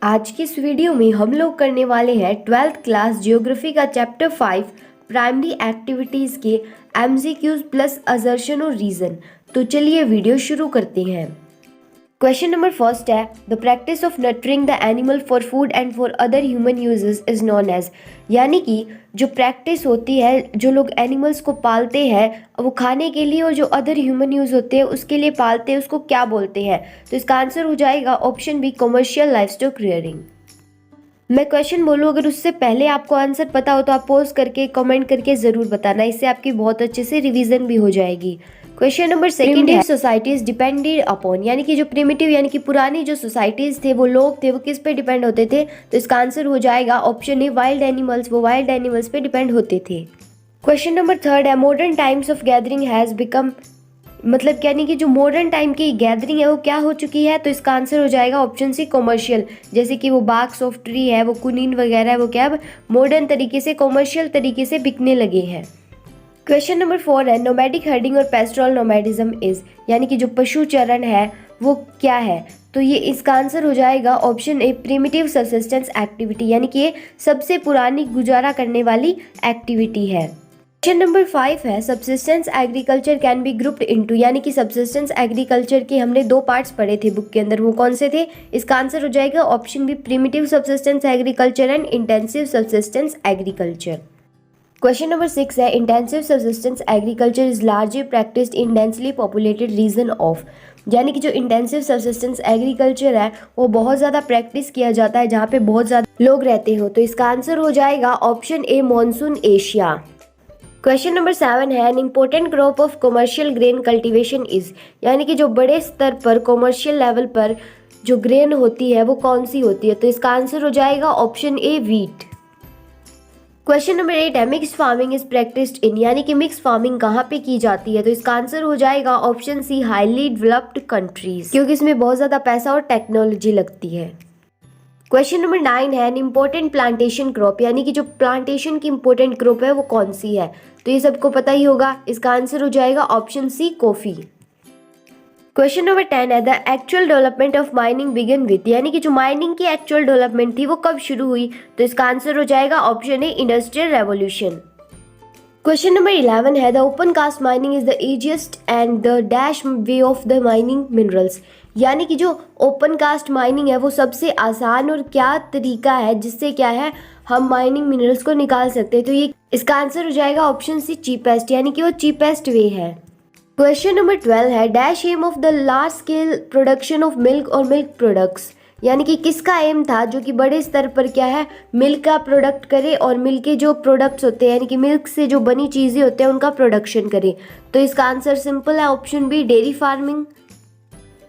आज की इस वीडियो में हम लोग करने वाले हैं 12th क्लास जियोग्राफी का चैप्टर 5 प्राइमरी एक्टिविटीज़ के एमसीक्यूज प्लस असर्शन और रीज़न। तो चलिए वीडियो शुरू करते हैं। क्वेश्चन नंबर फर्स्ट है, the practice of nurturing the animal for food and for other human uses is known as, यानी कि जो प्रैक्टिस होती है, जो लोग एनिमल्स को पालते हैं वो खाने के लिए और जो अदर ह्यूमन यूज़ होते हैं उसके लिए पालते हैं, उसको क्या बोलते हैं? तो इसका आंसर हो जाएगा option B, commercial livestock rearing. मैं क्वेश्चन बोलूँ, अगर उससे पहले आपको आंसर पता हो तो आप पोज करके कमेंट करके ज़रूर बताना, इससे आपकी बहुत अच्छे से रिवीजन भी हो जाएगी। क्वेश्चन नंबर सेकंड है, सोसाइटीज डिपेंडेड अपॉन, यानी कि जो प्रिमिटिव यानी कि पुरानी जो सोसाइटीज थे, वो लोग थे, वो किस पे डिपेंड होते थे? तो इसका आंसर हो जाएगा ऑप्शन ए, वाइल्ड एनिमल्स। वो वाइल्ड एनिमल्स पे डिपेंड होते थे। क्वेश्चन नंबर थर्ड है, modern times of gathering has become, मतलब यानी कि जो मॉडर्न टाइम की गैदरिंग है वो क्या हो चुकी है? तो इसका आंसर हो जाएगा ऑप्शन सी, कॉमर्शियल। जैसे कि वो बाग्स ऑफ ट्री है, वो कुनीन वगैरह है, वो क्या मॉडर्न तरीके से, कॉमर्शियल तरीके से बिकने लगे हैं। क्वेश्चन नंबर 4 है, नोमैडिक हर्डिंग और पेस्टोरल नोमैडिज्म इज, यानी कि जो पशु चरण है वो क्या है? तो ये इसका आंसर हो जाएगा ऑप्शन ए, प्रिमिटिव सबसिस्टेंस एक्टिविटी, यानी कि ये सबसे पुरानी गुजारा करने वाली एक्टिविटी है। क्वेश्चन नंबर 5 है, subsistence agriculture can be grouped into, यानी कि सबसिस्टेंस एग्रीकल्चर के हमने दो पार्ट्स पढ़े थे बुक के अंदर, वो कौन से थे? इसका आंसर हो जाएगा option B, primitive subsistence agriculture and intensive subsistence agriculture. Question number 6 है, intensive subsistence agriculture is largely practised in densely populated region of, यानी कि जो इंटेंसिव सबसिस्टेंस एग्रीकल्चर है वो बहुत ज़्यादा प्रैक्टिस किया जाता है जहाँ पे बहुत ज़्यादा लोग रहते हो। तो इसका आंसर हो जाएगा ऑप्शन ए, मॉनसून एशिया। क्वेश्चन नंबर 7 है, an important crop of commercial grain cultivation is, यानी कि जो बड़े स्तर पर कमर्शियल लेवल पर जो ग्रेन होती है वो कौन सी होती है? तो इसका आंसर हो जाएगा ऑप्शन ए, वीट। क्वेश्चन नंबर 8 है, mix farming is practised in, यानी कि मिक्स फार्मिंग कहाँ पे की जाती है? तो इसका आंसर हो जाएगा option C, highly developed countries, क्योंकि इसमें बहुत ज़्यादा पैसा और टेक्नोलॉजी लगती है। क्वेश्चन नंबर 9 है, एन इम्पोर्टेंट प्लांटेशन क्रॉप, यानी कि जो प्लांटेशन की इम्पोर्टेंट क्रॉप है वो कौन सी है? तो ये सबको पता ही होगा, इसका आंसर हो जाएगा option C, coffee. Question number 10 है, the actual development of mining begin with, यानी कि जो माइनिंग की एक्चुअल डेवलपमेंट थी वो कब शुरू हुई? तो इसका आंसर हो जाएगा option A, industrial revolution. Question number 11 है, the open cast mining is the easiest and the dash way of the mining minerals, यानी कि जो ओपन कास्ट माइनिंग है वो सबसे आसान और क्या तरीका है जिससे क्या है हम माइनिंग मिनरल्स को निकाल सकते हैं? तो ये इसका आंसर हो जाएगा ऑप्शन सी, चीपेस्ट, यानी कि वो चीपेस्ट वे है। क्वेश्चन नंबर 12 है, dash M of the large scale production of milk और मिल्क प्रोडक्ट्स, यानी कि किसका एम था जो कि बड़े स्तर पर क्या है मिल्क का प्रोडक्ट करे और मिल्क के जो प्रोडक्ट्स होते हैं, यानी कि मिल्क से जो बनी चीज़ें होते हैं उनका प्रोडक्शन करे? तो इसका आंसर सिंपल है, option B, dairy farming.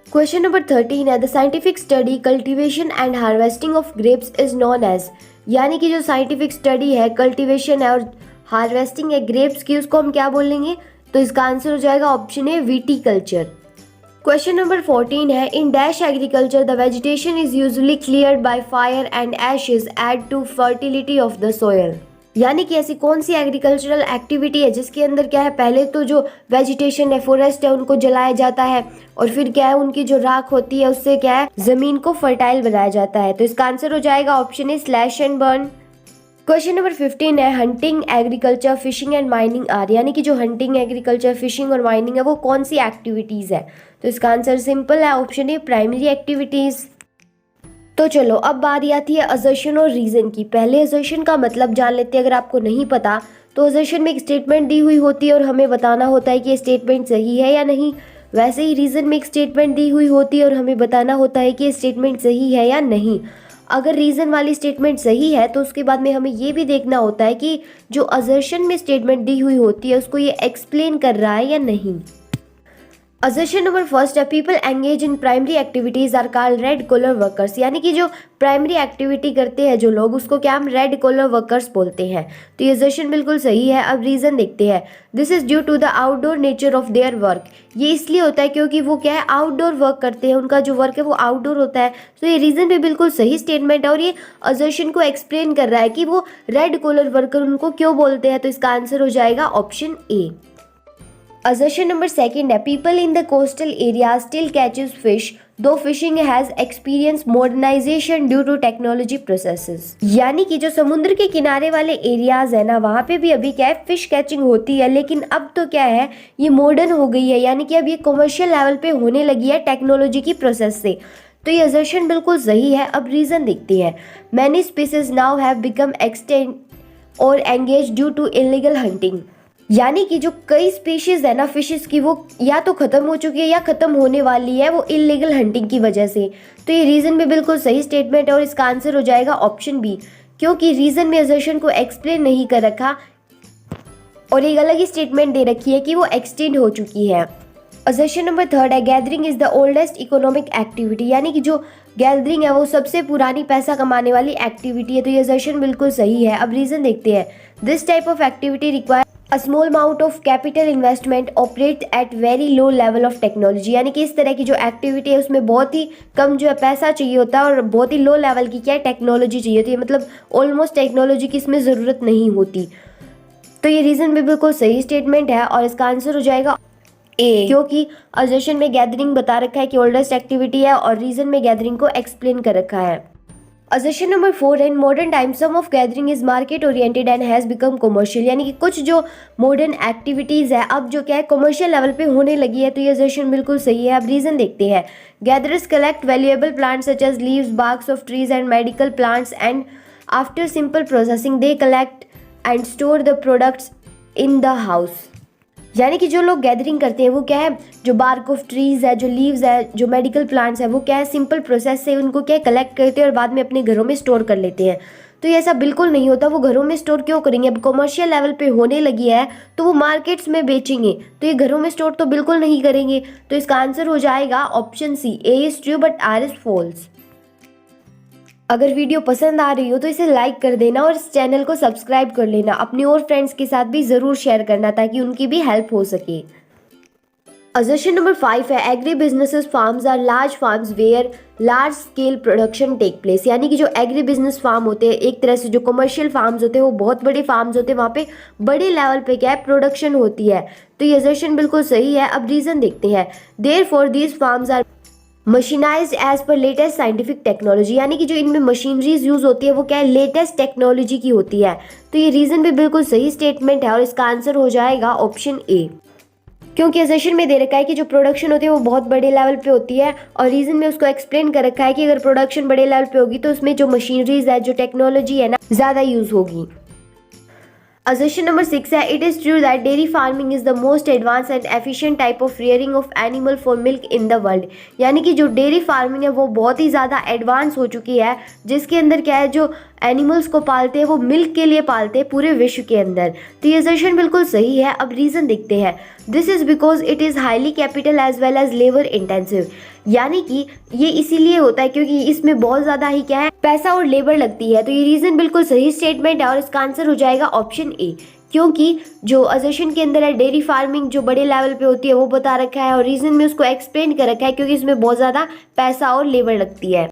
Question number 13 है, the scientific study cultivation and harvesting of grapes is known as, यानी कि जो साइंटिफिक स्टडी है, कल्टीवेशन है और हार्वेस्टिंग है ग्रेप्स की, उसको हम क्या बोलेंगे? तो इसका आंसर हो जाएगा option A, viticulture. Question number 14 है, in dash agriculture the vegetation is usually cleared by fire and ashes add to fertility of the soil, यानी कि ऐसी कौन सी एग्रीकल्चरल एक्टिविटी है जिसके अंदर क्या है, पहले तो जो वेजिटेशन है, फॉरेस्ट है, उनको जलाया जाता है और फिर क्या है उनकी जो राख होती है उससे क्या है जमीन को फर्टाइल बनाया जाता है? तो इसका आंसर हो जाएगा option A, slash and burn. Question number 15 है, hunting agriculture fishing and mining are, यानी कि जो हंटिंग एग्रीकल्चर फिशिंग और माइनिंग है वो कौन सी एक्टिविटीज़ है? तो इसका आंसर सिंपल है, ऑप्शन ए, प्राइमरी एक्टिविटीज़। तो चलो अब बारी आती है असर्शन और रीज़न की। पहले असर्शन का मतलब जान लेते हैं, अगर आपको नहीं पता तो असर्शन में एक स्टेटमेंट दी हुई होती है और हमें बताना होता है कि ये स्टेटमेंट सही है या नहीं। वैसे ही रीज़न में एक स्टेटमेंट दी हुई होती है और हमें बताना होता है कि ये स्टेटमेंट सही है या नहीं। अगर रीज़न वाली स्टेटमेंट सही है तो उसके बाद में हमें ये भी देखना होता है कि जो असर्शन में स्टेटमेंट दी हुई होती है उसको ये एक्सप्लेन कर रहा है या नहीं। असर्शन नंबर फर्स्ट है, people engage in primary activities are called red collar workers, यानी कि जो प्राइमरी एक्टिविटी करते हैं जो लोग उसको क्या हम रेड कॉलर वर्कर्स बोलते हैं। तो ये असर्शन बिल्कुल सही है। अब रीज़न देखते हैं, this is due to the outdoor nature of their work, ये इसलिए होता है क्योंकि वो क्या है आउटडोर वर्क करते हैं, उनका जो वर्क है वो आउटडोर होता है। तो ये रीज़न भी बिल्कुल सही स्टेटमेंट है और ये असर्शन को एक्सप्लेन कर रहा है कि वो रेड कॉलर वर्कर उनको क्यों बोलते हैं। तो इसका आंसर हो जाएगा option A. Assertion number second है, people in the coastal area still catches fish though fishing has experience modernisation due to technology processes. यानी कि जो समुद्र के किनारे वाले एरियाज है ना, वहाँ पे भी अभी क्या है, फिश कैचिंग होती है, लेकिन अब तो क्या है, ये मॉडर्न हो गई है, यानी कि अब ये कमर्शियल लेवल पे होने लगी है टेक्नोलॉजी की प्रोसेस से। तो ये असर्शन बिल्कुल सही है। अब रीजन देखते हैं। Many species now have become extinct और एंगेज ड्यू टू इलीगल हंटिंग। यानी कि जो कई स्पीशीज है ना फिशेस की, वो या तो खत्म हो चुकी है या खत्म होने वाली है, वो इलीगल हंटिंग की वजह से। तो ये रीजन भी बिल्कुल सही स्टेटमेंट है और इसका आंसर हो जाएगा ऑप्शन बी, क्योंकि रीजन में असर्शन को एक्सप्लेन नहीं कर रखा और एक अलग ही स्टेटमेंट दे रखी है कि वो एक्सटेंड हो चुकी है। असर्शन नंबर थर्ड है, gathering is the oldest economic activity. यानी कि जो गैदरिंग है वो सबसे पुरानी पैसा कमाने वाली एक्टिविटी है। तो ये असर्शन बिल्कुल सही है। अब रीजन देखते हैं। This type of activity require a small amount of capital investment operate at very low level of technology. यानी कि इस तरह की जो एक्टिविटी है उसमें बहुत ही कम जो है पैसा चाहिए होता है और बहुत ही लो लेवल की क्या है, टेक्नोलॉजी चाहिए होती है। मतलब ऑलमोस्ट टेक्नोलॉजी की इसमें ज़रूरत नहीं होती। तो ये रीज़न भी बिल्कुल सही स्टेटमेंट है और इसका आंसर हो जाएगा ए, क्योंकि असर्शन में गैदरिंग बता रखा है कि ओल्डेस्ट एक्टिविटी है और रीजन में गैदरिंग को एक्सप्लेन कर रखा है। असर्शन नंबर 4 है, in modern time some of gathering is market oriented and has become commercial. यानी कि कुछ जो मॉडर्न एक्टिविटीज है अब जो क्या है कमर्शियल लेवल पे होने लगी है। तो ये असर्शन बिल्कुल सही है। अब रीजन देखते हैं। Gatherers collect valuable plants such as leaves, barks of trees and medical plants and after simple processing they collect and store the products in the house. यानी कि जो लोग गैदरिंग करते हैं वो क्या है, जो बार्क ऑफ ट्रीज है, जो लीव्स है, जो मेडिकल प्लांट्स है, वो क्या है सिंपल प्रोसेस से उनको क्या कलेक्ट करते हैं और बाद में अपने घरों में स्टोर कर लेते हैं। तो ये ऐसा बिल्कुल नहीं होता। वो घरों में स्टोर क्यों करेंगे? अब कमर्शियल लेवल पे होने लगी है तो वो मार्केट्स में बेचेंगे, तो ये घरों में स्टोर तो बिल्कुल नहीं करेंगे। तो इसका आंसर हो जाएगा option C, A is true but R is false. अगर वीडियो पसंद आ रही हो तो इसे लाइक कर देना और इस चैनल को सब्सक्राइब कर लेना। अपने और फ्रेंड्स के साथ भी ज़रूर शेयर करना ताकि उनकी भी हेल्प हो सके। असर्शन नंबर 5 है, agri businesses farms are large farms where large scale production take place. यानी कि जो एग्री बिजनेस फार्म होते हैं, एक तरह से जो कमर्शियल फार्म्स होते हैं, वो बहुत बड़े फार्म्स होते हैं, वहाँ पे बड़े लेवल पे क्या है प्रोडक्शन होती है। तो ये असर्शन बिल्कुल सही है। अब रीज़न देखते हैं। Therefore these farms are mechanised as per latest scientific technology. यानी कि जो इनमें मशीनरीज यूज होती है वो क्या है, लेटेस्ट टेक्नोलॉजी की होती है। तो ये रीजन भी बिल्कुल सही स्टेटमेंट है और इसका आंसर हो जाएगा ऑप्शन ए, क्योंकि असर्शन में दे रखा है कि जो प्रोडक्शन होती है वो बहुत बड़े लेवल पे होती है और रीजन में उसको एक्सप्लेन कर रखा है कि अगर प्रोडक्शन बड़े लेवल पे होगी तो उसमें जो मशीनरीज है, जो टेक्नोलॉजी है ना, ज़्यादा यूज होगी। असर्शन नंबर 6 है, it is true that dairy farming is the most advance and efficient type of rearing of animal for milk in the world. यानी कि जो डेयरी फार्मिंग है वो बहुत ही ज़्यादा एडवांस हो चुकी है, जिसके अंदर क्या है, जो एनिमल्स को पालते हैं वो मिल्क के लिए पालते हैं पूरे विश्व के अंदर। तो ये असर्शन बिल्कुल सही है। अब रीज़न देखते हैं। This is because it is highly capital as well as labour intensive. यानी कि ये इसीलिए होता है क्योंकि इसमें बहुत ज़्यादा ही क्या है, पैसा और लेबर लगती है। तो ये रीज़न बिल्कुल सही स्टेटमेंट है और इसका आंसर हो जाएगा ऑप्शन ए, क्योंकि जो असर्शन के अंदर है डेयरी फार्मिंग जो बड़े लेवल पे होती है वो बता रखा है और रीज़न में उसको एक्सप्लेन कर रखा है क्योंकि इसमें बहुत ज़्यादा पैसा और लेबर लगती है।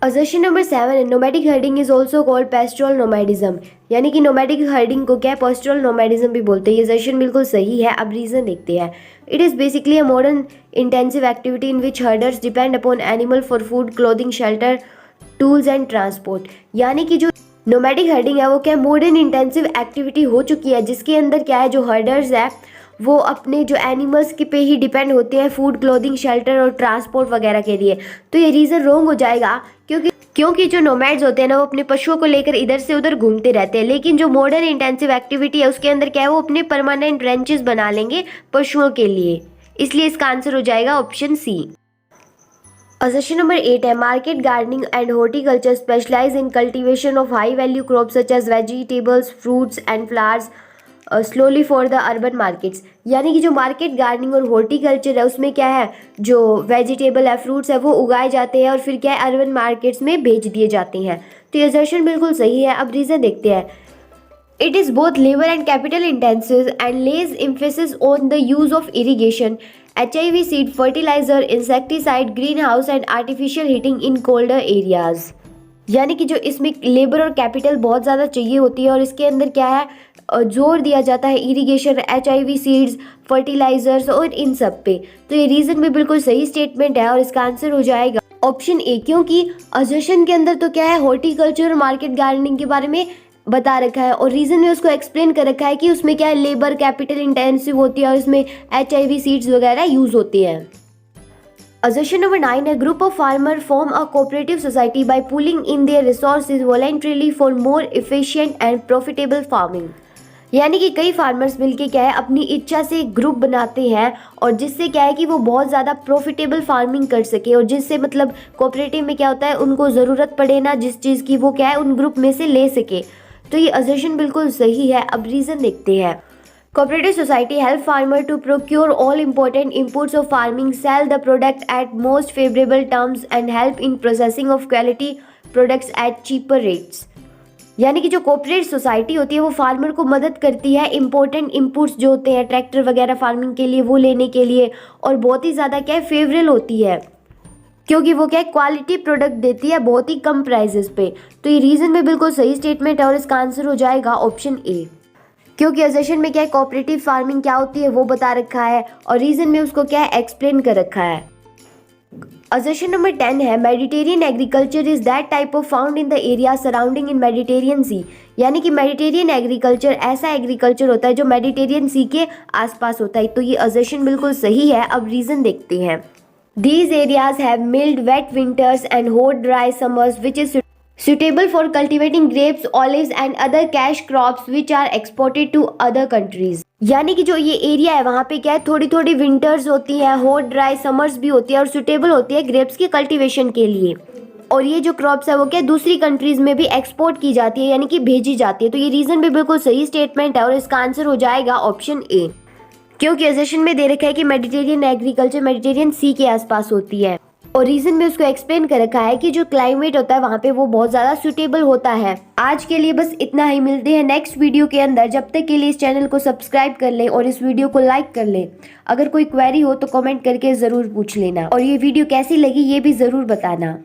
असर्शन नंबर 7 है, nomadic herding is also called pastoral nomadism. यानी कि नोमैडिक हर्डिंग को क्या है, पेस्टोरल नोमैडिज्म भी बोलते हैं। ये असर्शन बिल्कुल सही है। अब रीज़न देखते हैं। It is basically a modern intensive activity in which herders depend upon animal for food, clothing, shelter, tools and transport. यानी कि जो नोमैडिक हर्डिंग है वो क्या मॉडर्न इंटेंसिव एक्टिविटी हो चुकी है, जिसके अंदर क्या है, जो हर्डर्स है वो अपने जो एनिमल्स के पे ही डिपेंड होते हैं फूड, क्लोथिंग, शेल्टर और ट्रांसपोर्ट वगैरह के लिए। तो ये रीज़न रॉन्ग हो जाएगा क्योंकि जो नोमैड्स होते हैं ना वो अपने पशुओं को लेकर इधर से उधर घूमते रहते हैं, लेकिन जो मॉडर्न इंटेंसिव एक्टिविटी है उसके अंदर क्या है, वो अपने परमानेंट रेंचेस बना लेंगे पशुओं के लिए। इसलिए इसका आंसर हो जाएगा ऑप्शन सी। असर्शन नंबर 8 है, market gardening and horticulture specialise in cultivation of high value crops such as vegetables, fruits and flowers slowly for the urban markets. यानी कि जो मार्केट गार्डनिंग और हॉर्टिकल्चर है उसमें क्या है, जो वेजिटेबल है, फ्रूट्स है, वो उगाए जाते हैं और फिर क्या है अर्बन मार्केट्स में भेज दिए जाते हैं। तो ये असर्शन बिल्कुल सही है। अब रीज़न देखते हैं। It is both labour and capital intensive and lays emphasis on the use of irrigation, HIV seed, fertiliser, insecticide, green house and artificial heating in colder areas. यानी कि जो इसमें लेबर और कैपिटल बहुत ज़्यादा चाहिए होती है और इसके अंदर क्या है, जोर दिया जाता है इरिगेशन, HIV सीड्स, फर्टिलाइजर्स और इन सब पे। तो ये रीज़न भी बिल्कुल सही स्टेटमेंट है और इसका आंसर हो जाएगा ऑप्शन ए, क्योंकि असर्शन के अंदर तो क्या है हॉर्टिकल्चर और मार्केट गार्डनिंग के बारे में बता रखा है और रीज़न में उसको एक्सप्लेन कर रखा है कि उसमें क्या है लेबर कैपिटल इंटेंसिव होती है और इसमें HIV सीड्स वगैरह यूज़ होती है। Assertion number 9, a group of farmers form a cooperative society by pooling in their resources voluntarily for more efficient and profitable farming। यानी कि कई फार्मर्स मिलके क्या है अपनी इच्छा से एक ग्रुप बनाते हैं और जिससे क्या है कि वो बहुत ज़्यादा प्रॉफिटेबल फार्मिंग कर सके और जिससे मतलब कोऑपरेटिव में क्या होता है उनको ज़रूरत पड़े ना जिस चीज़ की वो क्या है उन ग्रुप में से ले सके। तो ये असर्शन बिल्कुल सही है। अब रीज़न देखते हैं। Cooperative society help farmer to procure all important inputs of farming, sell the product at most favorable terms and help in processing of quality products at cheaper rates। यानी कि जो कोऑपरेटिव सोसाइटी होती है वो farmer को मदद करती है इंपॉर्टेंट इनपुट्स जो होते हैं ट्रैक्टर वगैरह फार्मिंग के लिए वो लेने के लिए और बहुत ही ज़्यादा क्या है फेवरेबल होती है क्योंकि वो क्या है क्वालिटी प्रोडक्ट देती है बहुत ही कम प्राइजेस पे। तो ये रीज़न में बिल्कुल सही स्टेटमेंट है और इसका आंसर हो जाएगा ऑप्शन ए, क्योंकि असर्शन में क्या है कोऑपरेटिव फार्मिंग क्या होती है वो बता रखा है और रीज़न में उसको क्या है एक्सप्लेन कर रखा है। असर्शन नंबर 10 है Mediterranean agriculture is that type of found in the area surrounding in Mediterranean sea. यानी कि मेडिटेरियन एग्रीकल्चर ऐसा एग्रीकल्चर होता है जो मेडिटेरियन सी के आसपास होता है। तो ये असर्शन बिल्कुल सही है। अब रीज़न देखते हैं। These areas have mild wet winters and hot dry summers which is suitable for cultivating grapes, olives and other cash crops which are exported to other countries। यानी कि जो ये एरिया है वहाँ पे क्या है थोड़ी थोड़ी विंटर्स होती है, हॉट ड्राई समर्स भी होती है और सुटेबल होती है ग्रेप्स की कल्टीवेशन के लिए। और ये जो क्रॉप्स है वो क्या दूसरी कंट्रीज में भी एक्सपोर्ट की जाती है यानी कि भेजी जाती है। तो ये रीज़न भी बिल्कुल सही स्टेटमेंट है और इसका आंसर हो जाएगा ऑप्शन ए, क्योंकि असर्शन में दे रखा है कि मेडिटेरियन एग्रीकल्चर मेडिटेरियन सी के आसपास होती है और रीज़न में उसको एक्सप्लेन कर रखा है कि जो क्लाइमेट होता है वहाँ पे वो बहुत ज़्यादा सूटेबल होता है। आज के लिए बस इतना ही, मिलते हैं नेक्स्ट वीडियो के अंदर। जब तक के लिए इस चैनल को सब्सक्राइब कर लें और इस वीडियो को लाइक कर लें। अगर कोई क्वेरी हो तो कमेंट करके ज़रूर पूछ लेना और ये वीडियो कैसी लगी ये भी ज़रूर बताना।